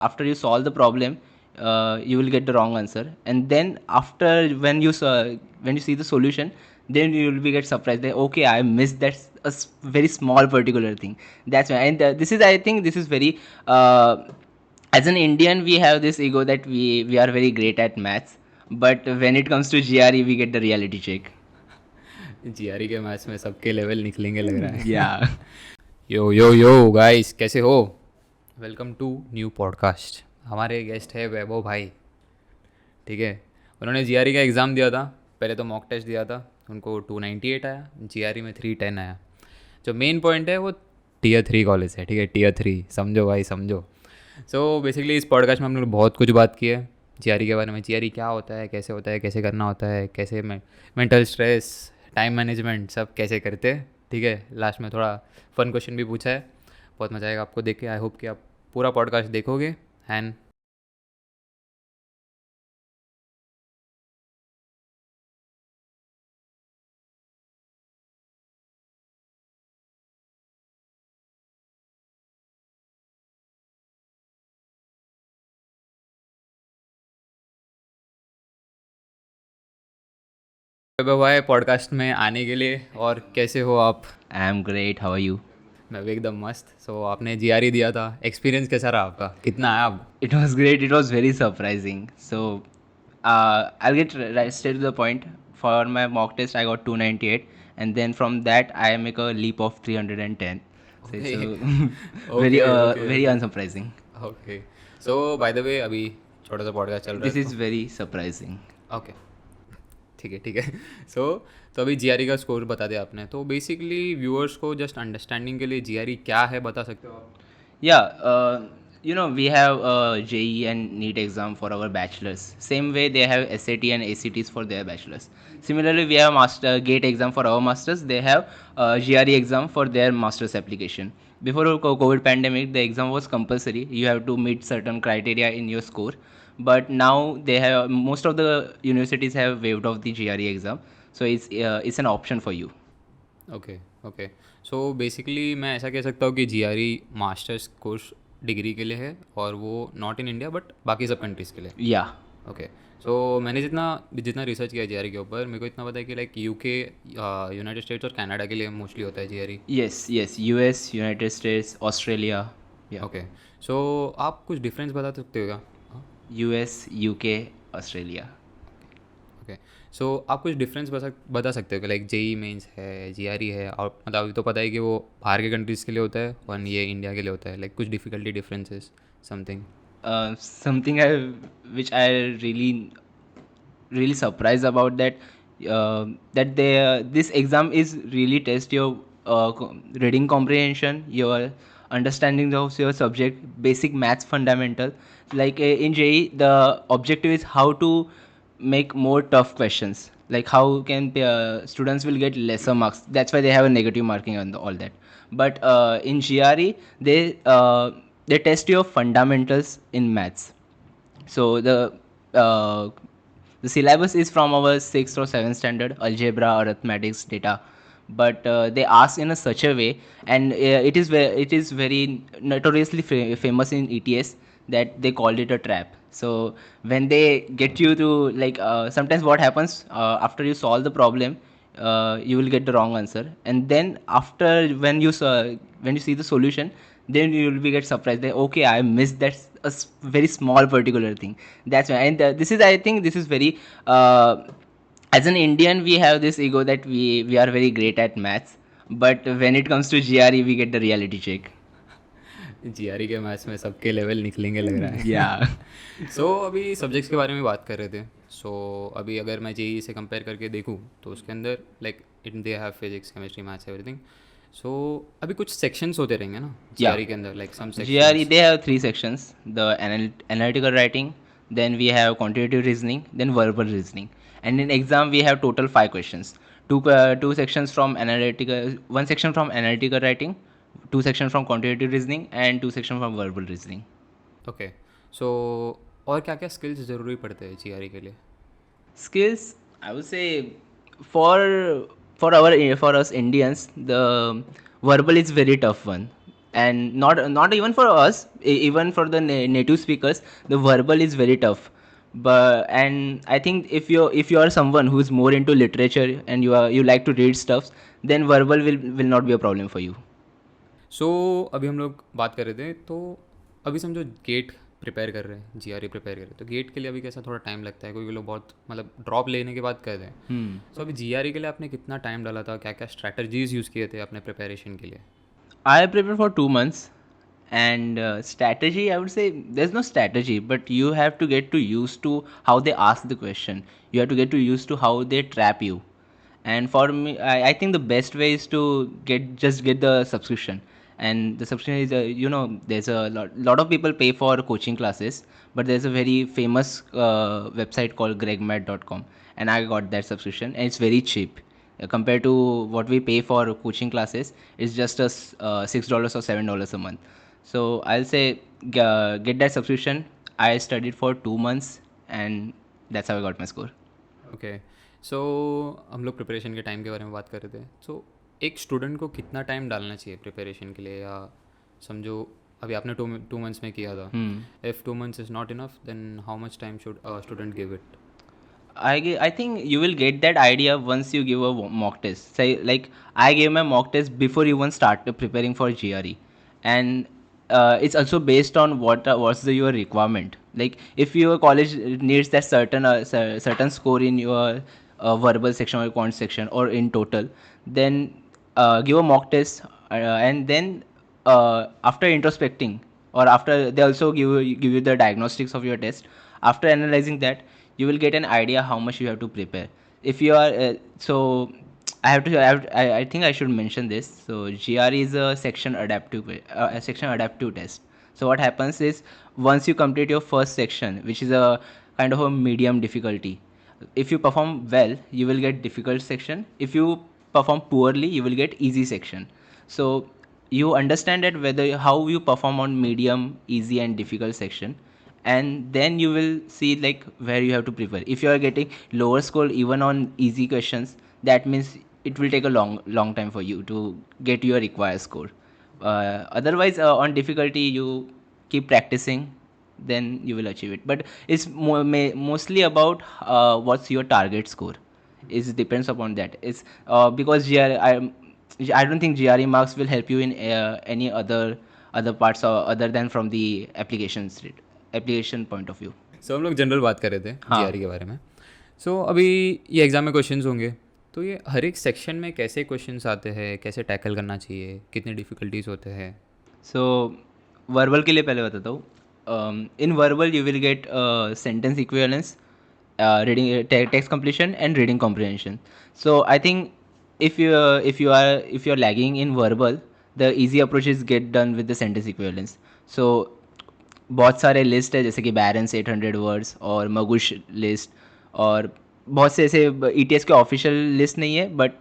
after you solve the problem, you will get the wrong answer, and then after when you see the solution, then you will be get surprised that okay, I missed that very small particular thing. That's why. And this is, I think this is very as an Indian, we have this ego that we are very great at maths, but when it comes to GRE, we get the reality check. GRE के maths में सबके level निकलेंगे लग रहा है। Yeah. यो guys, कैसे हो? Welcome to new podcast. हमारे गेस्ट है वैभव भाई। ठीक है, उन्होंने जीआरई का एग्ज़ाम दिया था। पहले तो मॉक टेस्ट दिया था, उनको 298 आया, जीआरई में 310 आया। जो मेन पॉइंट है वो टीयर 3 कॉलेज है। ठीक है, टीयर 3 समझो भाई, समझो। सो बेसिकली इस पॉडकास्ट में हम लोग बहुत कुछ बात की है जीआरई के बारे में। जीआरई क्या होता है, कैसे करना होता है, कैसे मेंटल स्ट्रेस, टाइम मैनेजमेंट सब कैसे करते हैं। ठीक है, लास्ट में थोड़ा फन क्वेश्चन भी पूछा है। बहुत मज़ा आएगा आपको देख के। आई होप कि आप पूरा पॉडकास्ट देखोगे। एंड भाई, पॉडकास्ट में आने के लिए। और कैसे हो आप? I am great. How are you? मैं भी एकदम मस्त। सो आपने जीआरई दिया था, एक्सपीरियंस कैसा रहा आपका? कितना आया आप? It was great. It was very surprising. So, I'll get right straight to the point. For my mock test, I got 298, and then from that, I make a leap of 310. So it's okay a very, okay okay very okay unsurprising. Okay. So bye the वे, अभी छोटा सा podcast चल रहा है This is तो very surprising. Okay, ठीक है ठीक है। सो तो अभी जीआरई का स्कोर बता दिया आपने, तो बेसिकली व्यूअर्स को जस्ट अंडरस्टैंडिंग के लिए जीआरई क्या है बता सकते हो आप? Yeah, we have JE and NEET exam for our bachelors. Same way they have SAT and ACTs for their bachelors. Similarly, we have master GATE exam for our masters. They have GRE exam for their masters application. Before COVID pandemic, the exam was compulsory. You have to meet certain criteria in your score. But now they have most of the universities have waived off the GRE exam, so it's an option for you. Okay okay. So basically मैं ऐसा कह सकता हूँ कि GRE masters course degree के लिए है, और वो नॉट इन इंडिया बट बाकी सब कंट्रीज़ के लिए। Yeah. ओके। सो मैंने जितना जितना रिसर्च किया जीआरई के ऊपर, मेरे को इतना पता है कि लाइक यूके, यूनाइटेड स्टेट्स और कनाडा के लिए मोस्टली होता है GRE. Yes. Yes. US, United States, Australia. Yeah. Okay. So आप कुछ डिफरेंस बता सकते हो क्या? हाँ? US, UK, Australia. Okay. So आप कुछ डिफरेंस बता सकते हो कि लाइक जेई मेंस है, जीआरई है, और मतलब अभी तो पता है कि वो बाहर के कंट्रीज़ के लिए होता है और ये इंडिया के लिए होता है। लाइक कुछ difficulty differences something. Something which I really surprised about that, that this exam is really test your reading comprehension, your understanding of your subject, basic maths fundamental. Like in JE, the objective is how to make more tough questions. Like how can students will get lesser marks. That's why they have a negative marking on all that. But in GRE, they test your fundamentals in maths. So the syllabus is from our sixth or seventh standard algebra, arithmetics, data, but they ask in a such a way, and it is very notoriously famous in ETS that they called it a trap. So when they get you to like sometimes what happens after you solve the problem, you will get the wrong answer, and then after when you see the solution, then you will be get surprised that okay, I missed that very small particular thing. That's why. And this is, I think this is very as an Indian, we have this ego that we are very great at maths, but when it comes to GRE, we get the reality check. GRE के maths में सबके level निकलेंगे लग रहा है। Yeah. सो अभी subjects के बारे में बात कर रहे थे। सो अभी अगर मैं जेई से कंपेयर करके देखूँ तो उसके अंदर like it they have physics, chemistry, maths, everything. So अभी कुछ सेक्शंस होते रहेंगे ना Yeah. जीआरई के अंदर, like some GRE, sections. they have three sections: the analytical writing, then we have quantitative reasoning, then verbal reasoning. And in exam, we have total five questions. Two sections from analytical, one section from analytical writing, two sections from quantitative reasoning, and two sections from verbal reasoning. Okay. So और क्या क्या skills ज़रूरी पड़ते हैं GRE के लिए? Skills, I would say, for for us Indians, the verbal is very tough one. and not even for us, even for the native speakers, the verbal is very tough. But and I think if you are someone who is more into literature and you like to read stuff, then verbal will not be a problem for you. सो अभी हम लोग बात कर रहे थे, तो अभी समझो गेट प्रिपेयर कर रहे हैं, जीआरई प्रिपेयर कर रहे हैं, तो गेट के लिए अभी कैसा थोड़ा टाइम लगता है, कोई लोग बहुत मतलब ड्रॉप लेने के बाद कर रहे हैं। सो अभी जीआरई के लिए आपने कितना टाइम डाला था, क्या क्या स्ट्रैटेजीज यूज़ किए थे अपने प्रिपरेशन के लिए? I prepared for 2 months, and strategy. I would say there's no strategy, but you have to get to used to how they ask the question. You have to get to used to how they trap you. And for me, I think the best way is to get the subscription. And the subscription is there's a lot of people pay for coaching classes, but there's a very famous website called gregmat.com, and I got that subscription, and it's very cheap compared to what we pay for coaching classes. It's just $6 or $7 a month. So I'll say get that subscription. I studied for 2 months, and that's how I got my score. Okay, so हम लोग preparation के time के बारे में बात कर रहे थे। सो एक स्टूडेंट को कितना टाइम डालना चाहिए प्रिपरेशन के लिए, या समझो अभी आपने टू मंथ्स में किया था, if 2 months is not enough then how much time should student give it? I think you will get that idea once you give a mock test. Say like I gave my mock test before you even start preparing for GRE, and it's also based on what's your requirement. Like if your college needs that certain score in your verbal section or quant section or in total, then give a mock test, and then after introspecting, or after they also give you the diagnostics of your test. After analyzing that, you will get an idea how much you have to prepare. If you are so I think I should mention this. So GRE is a section adaptive test. So what happens is, once you complete your first section, which is a kind of a medium difficulty, if you perform well, you will get difficult section. If you perform poorly, you will get easy section. So you understand that whether how you perform on medium, easy, and difficult section, and then you will see like where you have to prepare. If you are getting lower score even on easy questions, that means it will take a long time for you to get your required score. Otherwise, on difficulty, you keep practicing, then you will achieve it. But it's mostly about what's your target score. It depends upon that. It's because I don't think GRE marks will help you in any other parts, or other than from the application point of view. सो हम लोग general बात कर रहे थे हाँ. GRE के बारे में। सो अभी ये एग्ज़ाम में क्वेश्चंस होंगे, तो ये हर एक सेक्शन में कैसे क्वेश्चंस आते हैं, कैसे टैकल करना चाहिए, कितने डिफ़िकल्टीज होते हैं? सो वर्बल के लिए पहले बताता हूँ. In verbal you will get sentence equivalence, reading text completion, and reading comprehension. So I think if you're lagging in verbal, the easy approach is get done with the sentence equivalence. So बहुत सारे list है, जैसे कि बैरेंस 800 words और मगुश list, और बहुत से ऐसे ETS के ऑफिशियल लिस्ट नहीं है, बट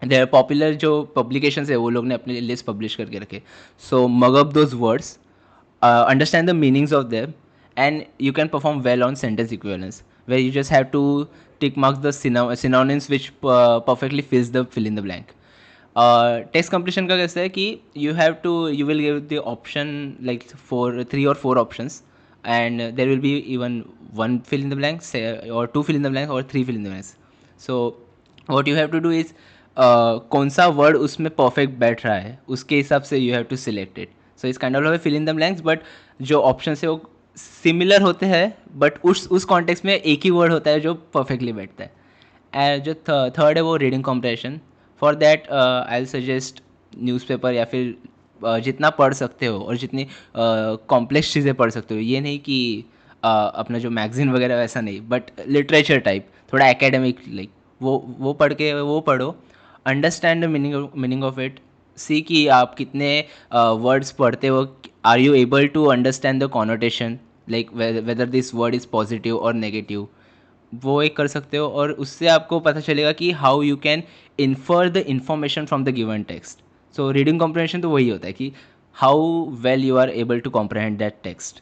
देर पॉपुलर जो पब्लिकेशंस है वो लोग ने अपने लिस्ट पब्लिश करके रखे. So mug up those words, understand the meanings of them, and you can perform well on sentence equivalence, where you just have to tick mark the synonyms which perfectly fills the fill in the blank. Text completion का कैसा है कि you will give the option like 3 or 4 options, and there will be even one fill in the blank, say, or 2 fill in the blank, or 3 fill in the blanks. So what you have to do is कौन सा word उसमें perfect बैठ रहा है, उसके हिसाब से you have to select it. So इस kind of fill in the blanks, but जो ऑप्शन है वो सिमिलर होते हैं, बट उस कॉन्टेक्स्ट में एक ही वर्ड होता है जो परफेक्टली बैठता है. एंड जो थर्ड है वो reading compression. For that I will suggest newspaper, या फिर जितना पढ़ सकते हो और जितनी कॉम्प्लेक्स चीज़ें पढ़ सकते हो. ये नहीं कि अपना जो मैगजीन वगैरह वैसा नहीं, बट लिटरेचर टाइप, थोड़ा एकेडमिक, लाइक वो पढ़ के वो पढ़ो. Understand the meaning of it. See कि आप कितने वर्ड्स पढ़ते हो, are you able to understand the connotation, like whether this word is positive और नेगेटिव. वो एक कर सकते हो, और उससे आपको पता चलेगा कि how you can infer the information from the given text. So reading comprehension तो वही होता है कि how well you are able to comprehend that text.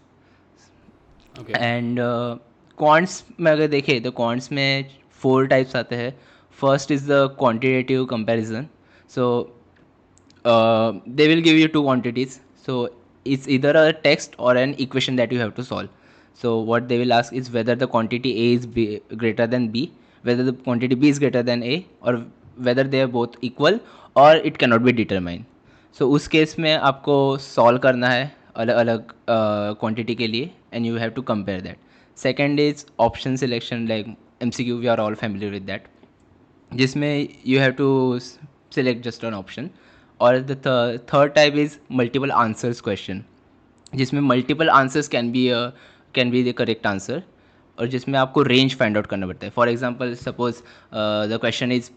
And quants में अगर देखें तो क्वांट्स में 4 टाइप्स आते हैं. First is the quantitative comparison. So they will give you two quantities. So it's either a text or an equation that you have to solve. So what they will ask is whether the quantity A is greater than B, whether the quantity B is greater than A, or whether they are both equal, or it cannot be determined. So उस case में आपको solve करना है अलग अलग quantity के लिए, and you have to compare that. Second is option selection, like MCQ, we are all familiar with that, जिसमें you have to select just an option. और the third type is multiple answers question, जिसमें multiple answers can be the correct answer, और जिसमें आपको range find out करना पड़ता है. For example, suppose the question is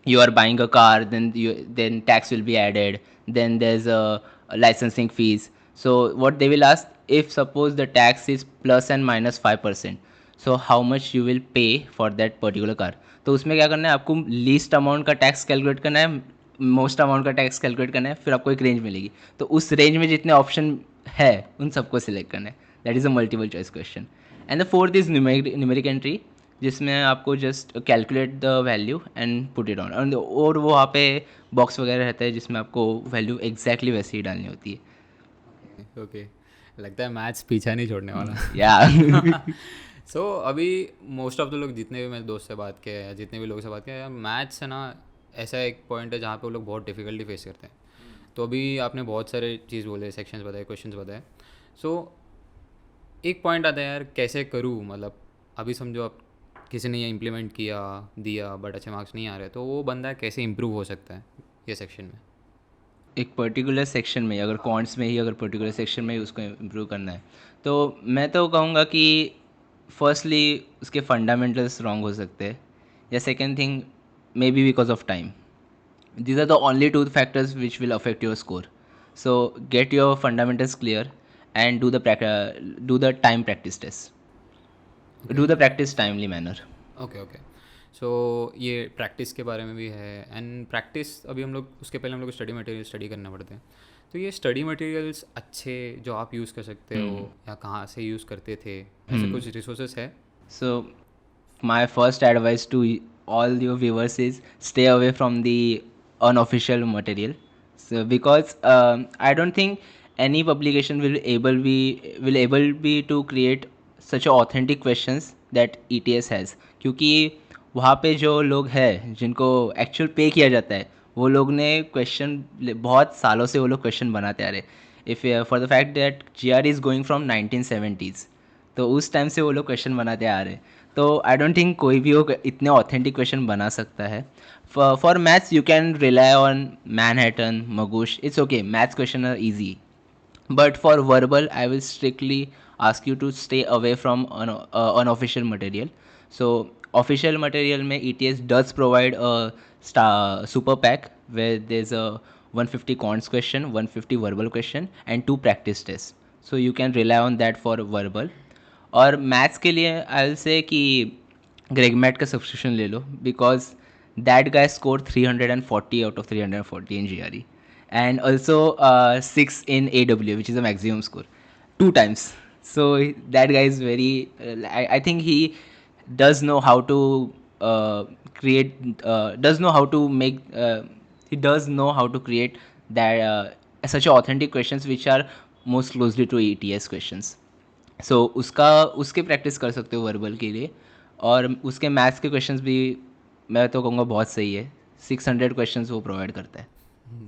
you are buying a car, then tax will be added, then there's a licensing fees. So what they will ask, if suppose the tax is plus and minus 5%, so how much you will pay for that particular car. तो उसमें क्या करना है, आपको least amount का tax calculate करना है, most amount का टैक्स कैलकुलेट करना है, फिर आपको एक रेंज मिलेगी. तो उस रेंज में जितने ऑप्शन है उन सबको सिलेक्ट करना है. That is a multiple choice question. And the fourth is numeric entry, जिसमें आपको just calculate the value and put it on, और वो वहाँ पे बॉक्स वगैरह रहता है जिसमें आपको वैल्यू एग्जैक्टली वैसे ही डालनी होती है. ओके, लगता है मैथ्स पीछा नहीं छोड़ने वाला. या सो अभी मोस्ट ऑफ द लोग, जितने भी मेरे दोस्त से बात किया या जितने भी लोगों से बात किया, यार मैथ्स है ना, ऐसा एक पॉइंट है जहाँ पे वो लोग बहुत डिफिकल्टी फेस करते हैं. तो अभी आपने बहुत सारे चीज़ बोले, सेक्शंस बताए, क्वेश्चंस बताए. सो एक पॉइंट आता है यार, कैसे करूँ, मतलब अभी समझो आप किसी ने ये इम्प्लीमेंट किया, दिया, बट अच्छे मार्क्स नहीं आ रहे, तो वो बंदा कैसे इम्प्रूव हो सकता है ये सेक्शन में. एक पर्टिकुलर सेक्शन में, अगर कॉन्ट्स में ही, अगर पर्टिकुलर सेक्शन में ही उसको इम्प्रूव करना है, तो मैं तो कहूँगा कि फर्स्टली उसके फंडामेंटल्स रॉन्ग हो सकते हैं, या second thing may be because of time. These are the only two factors which will affect your score. So get your fundamentals clear and do the time practice test. Do the practice timely manner. Okay okay. So ये practice के बारे में भी है. And practice, अभी हम लोग, उसके पहले हम लोग को स्टडी मटेरियल स्टडी करना पड़ते हैं. तो ये स्टडी मटेरियल्स अच्छे जो आप यूज़ कर सकते हो, या कहाँ से यूज़ करते थे, ऐसे कुछ रिसोर्सेस है? So my first advice to all your viewers is stay away from the unofficial material. So because I don't think any publication will able be to create such a authentic questions that ETS has. क्योंकि वहाँ पे जो लोग हैं जिनको actual पे किया जाता है, वो लोग ने क्वेश्चन बहुत सालों से वो लोग क्वेश्चन बनाते आ रहे. If for the fact that GR is going from 1970s, तो उस टाइम से वो लोग क्वेश्चन बनाते आ रहे. तो आई डोंट थिंक कोई भी वो इतने ऑथेंटिक क्वेश्चन बना सकता है. For maths you can rely on Manhattan, Magoosh, it's okay, maths question are easy. But for verbal, I will strictly ask you to stay away from unofficial material. So official material में ETS does provide a super pack where there's a 150 cons question, 150 verbal question and 2 practice tests. So you can rely on that for verbal. और maths के लिए आई will say कि ग्रेगमैट का subscription ले लो, because that guy score 340 out of 340 in GRE, and also 6 in AW, which is a maximum score, 2 times. So that guy is very I think he does know how to does know how to make he does know how to create that such authentic questions which are most closely to ETS questions. सो उसके practice कर सकते हो verbal के लिए. और उसके maths के questions भी मैं तो कहूँगा बहुत सही है. 600 क्वेश्चंस वो प्रोवाइड करता है.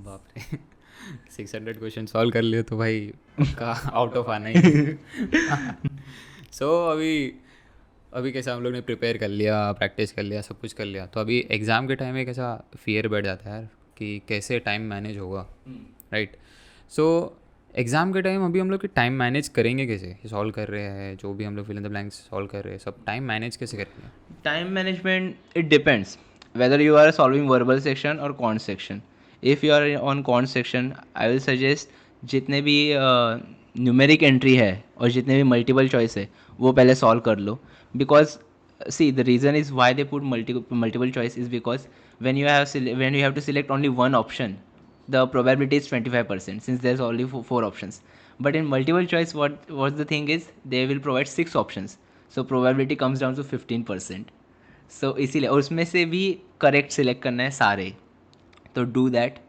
बाप रे, 600 क्वेश्चन सॉल्व कर लिए तो भाई का आउट ऑफ आना ही. सो अभी कैसा हम लोग ने प्रिपेयर कर लिया, प्रैक्टिस कर लिया, सब कुछ कर लिया, तो अभी एग्ज़ाम के टाइम में कैसा फियर बैठ जाता है यार कि कैसे टाइम मैनेज होगा, राइट? सो एग्ज़ाम के टाइम अभी हम लोग टाइम मैनेज करेंगे कैसे? सॉल्व कर रहे हैं जो भी हम लोग fill in the blanks solve कर रहे हैं, सब टाइम मैनेज कैसे करेंगे? Time management, it depends whether you are solving verbal section और quant section. If you are on quant section, I will suggest जितने भी न्यूमेरिक एंट्री है और जितने भी मल्टीपल चॉइस है वो पहले सॉल्व कर लो. Because see the reason is why they put multiple choice is because when you have to select only one option, the probability is 25% since there's only four options. But in multiple choice, what the thing is, they will provide 6 options, so probability comes down to 15%. So इसीलिए, और उसमें से भी correct select करना है सारे, तो do that.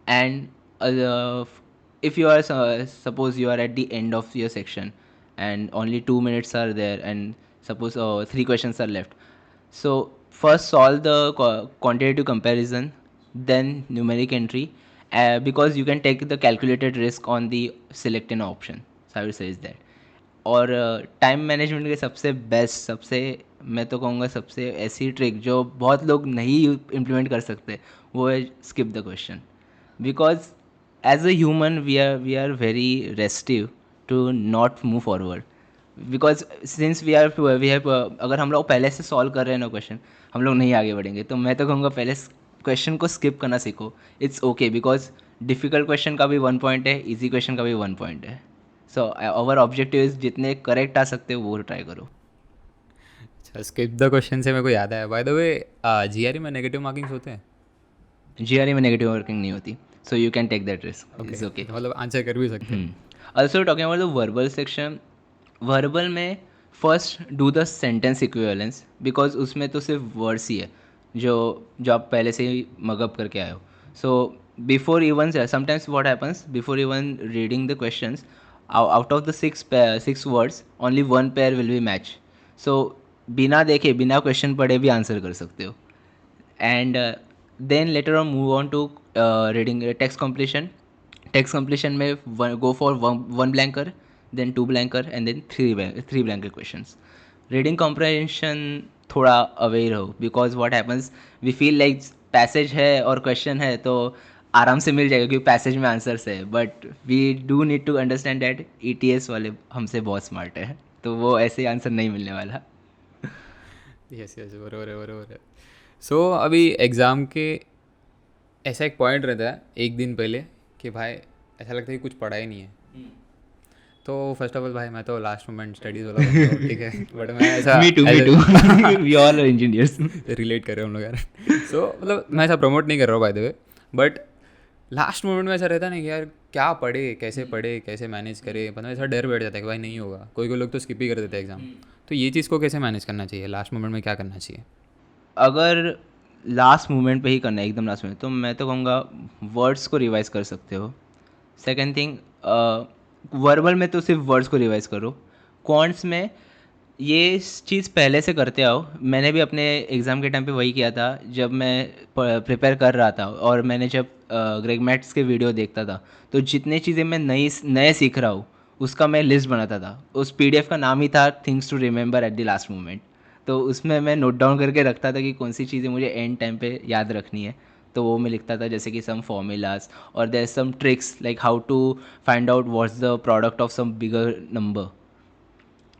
And uh, if you are suppose you are at the end of your section and only 2 minutes are there, and suppose three questions are left. So first solve the quantitative comparison, then numeric entry, because you can take the calculated risk on the select an option. So I would say is that. और time management के सबसे best, सबसे मैं तो कहूँगा सबसे ऐसी trick जो बहुत लोग नहीं इम्प्लीमेंट कर सकते, वो है skip the question. Because as a human we are very restive to not move forward. Because since we have अगर हम लोग पहले से सॉल्व कर रहे हैं ना क्वेश्चन, हम लोग नहीं आगे बढ़ेंगे. तो मैं तो कहूँगा पहले क्वेश्चन को स्किप करना सीखो. It's okay, because difficult question का भी 1 पॉइंट है, इजी क्वेश्चन का भी 1 पॉइंट है. सो आवर ऑब्जेक्टिव इज जितने करेक्ट आ सकते हो वो ट्राई करो. अच्छा, स्किप द क्वेश्चन से मेरे को याद आया, बाय द वे जीआरई में नेगेटिव मार्किंग्स होते हैं? जीआरई में नेगेटिव मार्किंग नहीं होती, so you can take that risk. It's okay. मतलब आंसर कर भी सकते हैं. Also talking about the verbal section. Verbal में first do the sentence equivalence, because उसमें तो सिर्फ वर्ड्स ही है जो जो आप पहले से ही मगअप करके आए हो. So before even sometimes what happens, before even reading the questions, out of the six words only one pair will be match. So बिना देखे बिना क्वेश्चन पढ़े भी आंसर कर सकते हो. And then later on move on to reading text completion. Text completion में go for one blanker, then two blanker, and then three blanker questions. Reading comprehension थोड़ा अवेयर रहो, because what happens we feel like passage है और question है तो आराम से मिल जाएगा क्योंकि पैसेज में आंसर्स है. But we do need to understand that ETS वाले हमसे बहुत स्मार्ट है, तो वो ऐसे आंसर नहीं मिलने वाला. यस यस, बरोबर है बरोबर है. सो अभी एग्ज़ाम के ऐसा एक पॉइंट रहता है एक दिन पहले कि भाई ऐसा लगता है कि कुछ पढ़ा ही नहीं है. तो फर्स्ट ऑफ ऑल भाई मैं तो लास्ट मोमेंट स्टडीज़ वाला बंदा हूँ, ठीक है, बट मैं ऐसा me too we all are engineers. Relate कर रहे हैं हम लोग यार. सो मतलब मैं ऐसा प्रमोट नहीं कर रहा हूँ bye the way, but last moment में ऐसा रहता है ना कि यार क्या पढ़े कैसे मैनेज करे, मतलब ऐसा डर बैठ जाता है कि भाई नहीं होगा. कोई कोई लोग तो स्किप ही कर देते हैं एग्ज़ाम. तो ये चीज़ को कैसे मैनेज करना चाहिए, लास्ट मोमेंट में क्या करना चाहिए? अगर लास्ट मोमेंट पे ही करना है, एकदम लास्ट में, तो मैं तो कहूँगा वर्ड्स को रिवाइज कर सकते हो. सेकेंड थिंग, वर्बल में तो सिर्फ वर्ड्स को रिवाइज करो. क्वांट्स में ये चीज़ पहले से करते आओ. मैंने भी अपने एग्ज़ाम के टाइम पे वही किया था जब मैं प्रिपेयर कर रहा था, और मैंने जब ग्रेग मैट्स के वीडियो देखता था तो जितनी चीज़ें मैं नए सीख रहा हूँ उसका मैं लिस्ट बनाता था. उस PDF का नाम ही था things to remember at the last moment. तो उसमें मैं नोट डाउन करके रखता था कि कौन सी चीज़ें मुझे एंड टाइम पे याद रखनी है. तो वो मैं लिखता था, जैसे कि सम फॉर्मूलाज और there some tricks like how to find out what's the product of some bigger number.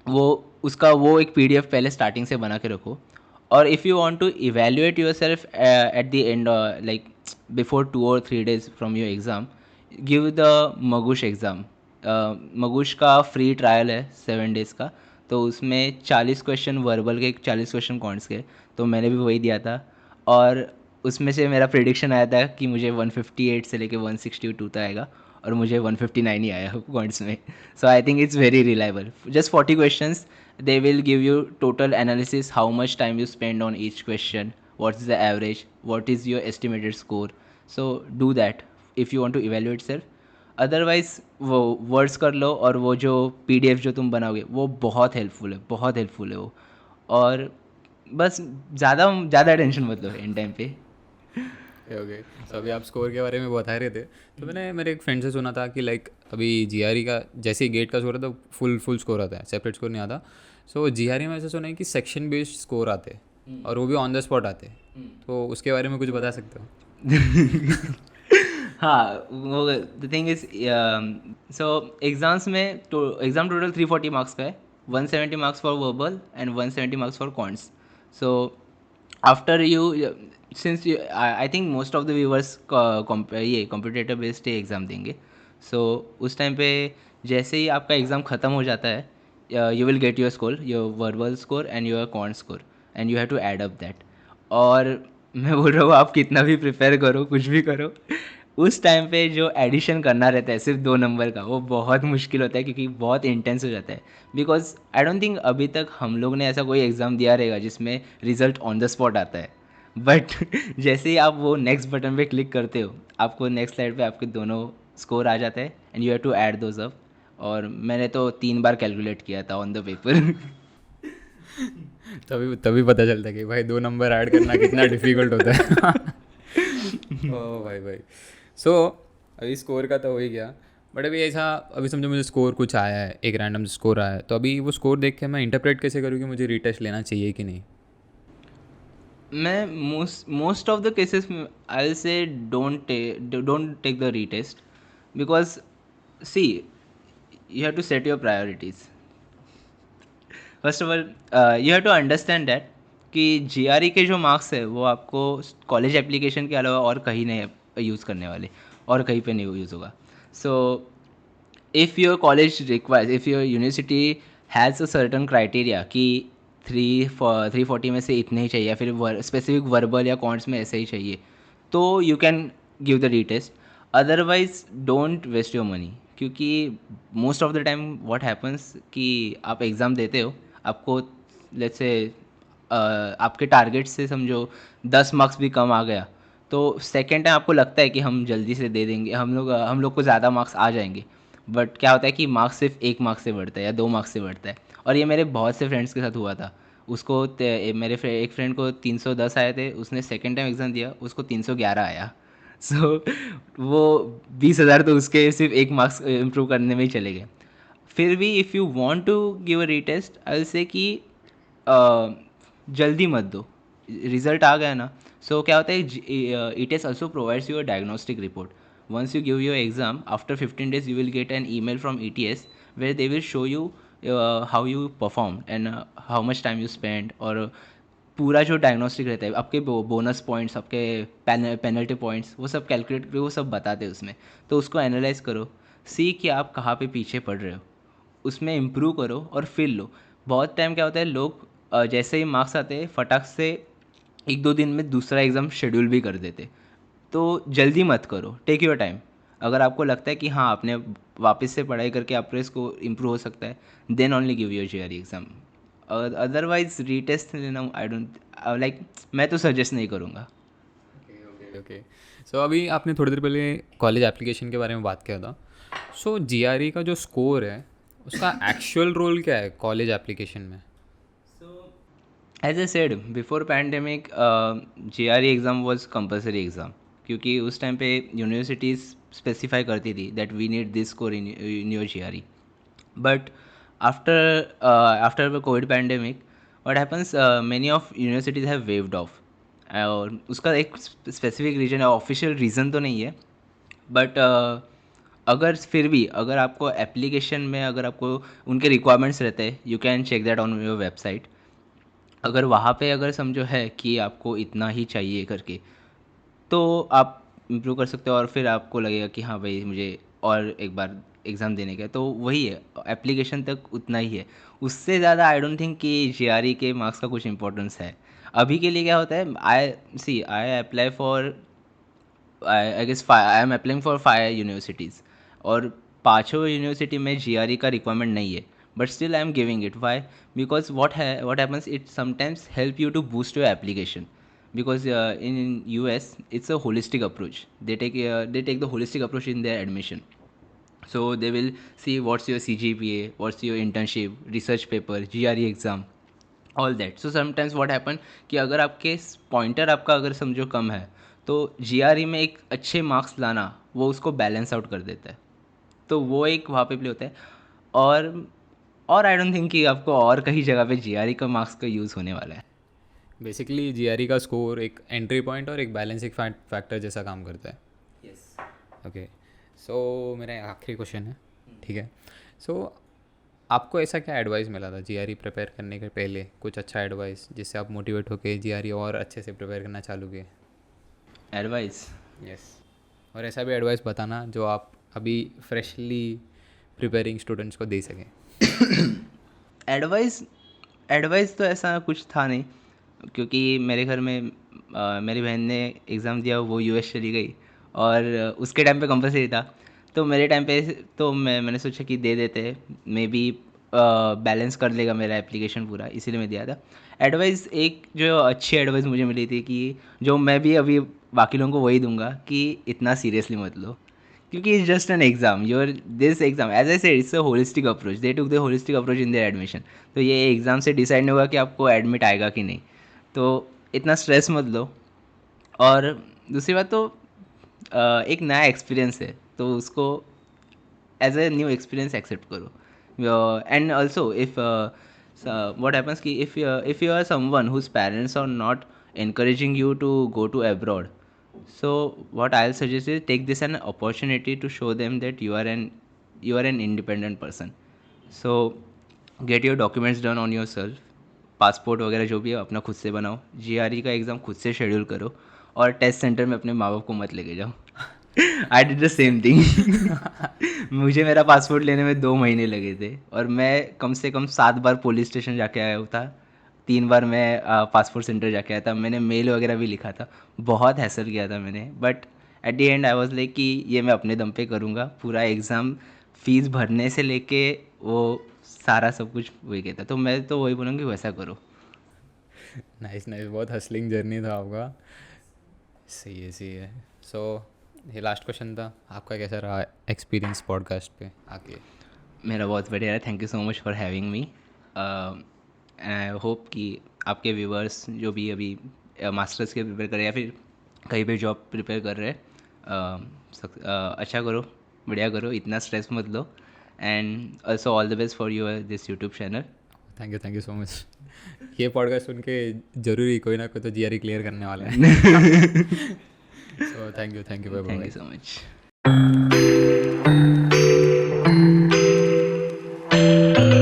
वो उसका वो एक PDF पहले स्टार्टिंग से बना के रखो. और if you want to evaluate your self at the end, like before 2 or 3 days from your exam, give the Magoosh exam. Magoosh का फ्री ट्रायल है 7 days का. तो उसमें 40 क्वेश्चन वर्बल के, 40 क्वेश्चन कॉन्ट्स के. तो मैंने भी वही दिया था, और उसमें से मेरा प्रिडिक्शन आया था कि मुझे 158 से लेके 162 तक आएगा, और मुझे 159 ही आया पॉइंट्स में. So I think it's very reliable. Just 40 क्वेश्चंस, they will give you total analysis, how much time you spend on each question, what is the average, what is your estimated score. So do that if you want to evaluate self. Otherwise वो words कर लो, और वो जो PDF जो तुम बनाओगे वो बहुत हेल्पफुल है, बहुत हेल्पफुल है वो. और बस ज़्यादा टेंशन मत लो इन टाइम पे. ओके. सो अभी आप स्कोर के बारे में बता रहे थे, तो मैंने मेरे एक फ्रेंड से सुना था कि लाइक अभी जीआरई का जैसे ही गेट का स्कोर आता है फुल स्कोर आता है, सेपरेट स्कोर नहीं आता. सो जीआरई में ऐसा सुना है कि सेक्शन बेस्ड स्कोर आते हैं, और वो भी ऑन द स्पॉट आते हैं. तो उसके बारे में कुछ बता सकते हो? हाँ, वो the thing is, so exams में तो एग्ज़ाम टोटल 340 मार्क्स का है. 170 marks for verbal and 170 marks for counts. So after you, since I think most of the viewers ये कंप्यूटेटर बेस्ड एग्ज़ाम देंगे. सो उस टाइम पे जैसे ही आपका एग्ज़ाम ख़त्म हो जाता है, you will get your score, your verbal score and your quant score, and you have to add up that. और मैं बोल रहा हूँ आप कितना भी प्रिपेयर करो, कुछ भी करो, उस टाइम पे जो एडिशन करना रहता है सिर्फ 2 नंबर का, वो बहुत मुश्किल होता है क्योंकि बहुत इंटेंस हो जाता है. बिकॉज आई डोंट थिंक अभी तक हम लोग ने ऐसा कोई एग्ज़ाम दिया रहेगा जिसमें रिजल्ट ऑन द स्पॉट आता है. बट जैसे ही आप वो नेक्स्ट बटन पे क्लिक करते हो, आपको नेक्स्ट स्लाइड पे आपके दोनों स्कोर आ जाते हैं and you have to add those up. और मैंने तो 3 बार कैलकुलेट किया था ऑन द पेपर। तभी तभी पता चलता है कि भाई 2 नंबर ऐड करना कितना डिफिकल्ट होता है। ओ भाई भाई। सो अभी स्कोर का तो हो ही गया, बट अभी ऐसा, अभी समझो मुझे स्कोर कुछ आया है, एक रैंडम स्कोर आया है, तो अभी वो स्कोर देख के मैं इंटरप्रेट कैसे करूँ कि मुझे रीटेस्ट लेना चाहिए कि नहीं? मैं most of the cases I will say don't take the retest, because see you have to set your priorities. First of all you have to understand that कि जीआरई के जो मार्क्स है वो आपको कॉलेज एप्लीकेशन के अलावा और कहीं नहीं यूज़ करने वाले, और कहीं पे नहीं यूज़ होगा. So if your college requires, if your university has a certain criteria कि 340 में से इतने ही चाहिए, या फिर स्पेसिफिक वर्बल या कॉन्ट्स में ऐसे ही चाहिए, तो you can give the retest. Otherwise don't waste your money, क्योंकि most of the time what happens कि आप एग्ज़ाम देते हो, आपको लेट्स से आपके टारगेट से समझो 10 मार्क्स भी कम आ गया, तो सेकेंड टाइम आपको लगता है कि हम जल्दी से दे देंगे, हम लोग को ज़्यादा मार्क्स आ जाएंगे. बट क्या होता है कि मार्क्स सिर्फ 1 मार्क्स से बढ़ता है या 2 मार्क्स से बढ़ता है. और ये मेरे बहुत से फ्रेंड्स के साथ हुआ था. एक फ्रेंड को 310 आए थे, उसने सेकेंड टाइम एग्ज़ाम दिया, उसको 311 आया. सो वो 20,000 तो उसके सिर्फ 1 मार्क्स इम्प्रूव करने में ही चले गए. फिर भी if you want to give a retest, I will say कि जल्दी मत दो. रिजल्ट आ गया ना. सो क्या होता है, E test also provides you a diagnostic report. once you give your exam, after 15 days you will get an email from ETS where they will show you how you performed and how much time you spent. और पूरा जो diagnostic रहता है, आपके bonus points, आपके penalty points, वो सब calculate करो, वो सब बताते हैं उसमें. तो उसको एनालाइज करो, सी कि आप कहाँ पे पीछे पड़ रहे हो, उसमें इम्प्रूव करो और फिर लो. बहुत टाइम क्या होता है, लोग जैसे ही मार्क्स आते हैं फटाक से 1-2 दिन में दूसरा एग्ज़ाम शेड्यूल भी कर देते. तो जल्दी मत करो, टेक योर टाइम. अगर आपको लगता है कि हाँ आपने वापस से पढ़ाई करके आपके इसको इम्प्रूव हो सकता है, then only give your GRE exam. Otherwise retest लेना आई डोंट लाइक, मैं तो सजेस्ट नहीं करूँगा. Okay okay. सो अभी आपने थोड़ी देर पहले कॉलेज एप्लीकेशन के बारे में बात किया था। सो जीआरई का जो स्कोर है उसका एक्चुअल रोल क्या है कॉलेज एप्लीकेशन में? As a said before pandemic, GRE exam was compulsory exam, क्योंकि उस टाइम पे यूनिवर्सिटीज़ स्पेसिफाई करती थी that we need this score in your GRE. But after the COVID pandemic, what happens, many of universities have waived off. और उसका एक specific reason है, official reason तो नहीं है. बट अगर फिर भी अगर आपको एप्लीकेशन में अगर आपको उनके रिक्वायरमेंट्स रहते हैं, you can check that on your website. अगर वहाँ पे अगर समझो है कि आपको इतना ही चाहिए करके, तो आप इम्प्रूव कर सकते हो. और फिर आपको लगेगा कि हाँ भाई मुझे और एक बार एग्ज़ाम देने का है, तो वही है, एप्लीकेशन तक उतना ही है. उससे ज़्यादा आई डोंट थिंक कि जीआरई के मार्क्स का कुछ इंपॉर्टेंस है. अभी के लिए क्या होता है, I apply for, I guess I am applying for 5 universities, और पाँचों यूनिवर्सिटी में जीआरई का रिक्वायरमेंट नहीं है. But still I am giving it. Why? Because what happens, it sometimes help you to boost your application. Because in US it's a holistic approach. They take the holistic approach in their admission. So they will see what's your CGPA, what's your internship, research paper, GRE exam, all that. So sometimes what happen कि अगर आपके pointer आपका अगर समझो कम है, तो GRE में एक अच्छे मार्क्स लाना वो उसको बैलेंस आउट कर देता है. तो वो एक वहाँ पे प्ले होता है. और और आई डोंट थिंक कि आपको और कहीं जगह पे जीआरई का मार्क्स का यूज़ होने वाला है. बेसिकली जीआरई का स्कोर एक एंट्री पॉइंट और एक बैलेंसिंग फैक्टर जैसा काम करता है. यस. ओके. सो मेरा आखिरी क्वेश्चन है, ठीक है? सो आपको ऐसा क्या एडवाइस मिला था जीआरई प्रिपेयर करने के पहले, कुछ अच्छा एडवाइस जिससे आप मोटिवेट होके जीआरई और अच्छे से प्रिपेयर करना चालू किए? एडवाइस. यस. और ऐसा भी एडवाइस बताना जो आप अभी फ्रेशली प्रिपेयरिंग स्टूडेंट्स को दे सकें. एडवाइस एडवाइस तो ऐसा कुछ था नहीं, क्योंकि मेरे घर में मेरी बहन ने एग्ज़ाम दिया, वो यूएस चली गई, और उसके टाइम पे कंपलसरी था. तो मेरे टाइम पे तो मैंने सोचा कि दे देते, मे बी बैलेंस कर लेगा मेरा एप्लीकेशन पूरा, इसीलिए मैं दिया था। एडवाइस, एक जो अच्छी एडवाइस मुझे मिली थी कि जो मैं भी अभी बाकी लोगों को वही दूंगा कि इतना सीरियसली मत लो, क्योंकि it's just an exam, your this exam as I said it's a holistic approach, they took the holistic approach in their admission. तो ये एग्ज़ाम से डिसाइड नहीं होगा कि आपको एडमिट आएगा कि नहीं, तो इतना स्ट्रेस मत लो। और दूसरी बात तो एक नया एक्सपीरियंस है तो उसको as a new experience accept करो। And also if what happens कि if you are someone whose parents are not encouraging you to go to abroad, so what I'll suggest is take this an opportunity to show them that you are an independent person. So get your documents done on yourself, passport वगैरह जो भी है अपना खुद से बनाओ, GRE का exam खुद से शेड्यूल करो, और टेस्ट सेंटर में अपने माँ बाप को मत लेके जाओ। I did the same thing. मुझे मेरा पासपोर्ट लेने में 2 महीने लगे थे और मैं कम से कम 7 बार पुलिस स्टेशन जाके आया हुआ था, 3 बार मैं पासपोर्ट सेंटर जाके आया था, मैंने मेल वगैरह भी लिखा था, बहुत हैसल किया था मैंने। But at the and I was like कि ये मैं अपने दम पे करूँगा, पूरा एग्ज़ाम फीस भरने से लेके वो सारा सब कुछ वही कहता, तो मैं तो वही बोलूँगी वैसा करो। नाइस नाइस, बहुत हसलिंग जर्नी था आपका। सही है सही है। सो ये लास्ट क्वेश्चन था, आपका कैसा रहा एक्सपीरियंस पॉडकास्ट पे आके? मेरा बहुत बढ़िया है, thank you so much for having me. I hope कि आपके व्यूवर्स जो भी अभी मास्टर्स के प्रिपेयर कर रहे हैं या फिर कहीं पे जॉब प्रिपेयर कर रहे हैं, अच्छा करो, बढ़िया करो, इतना स्ट्रेस मत लो। And also all the best for your this YouTube channel. Thank you so much. ये पॉडकास्ट सुन के जरूरी कोई ना कोई तो जीआरई क्लियर करने वाला है। So thank you thank you भाई। So much.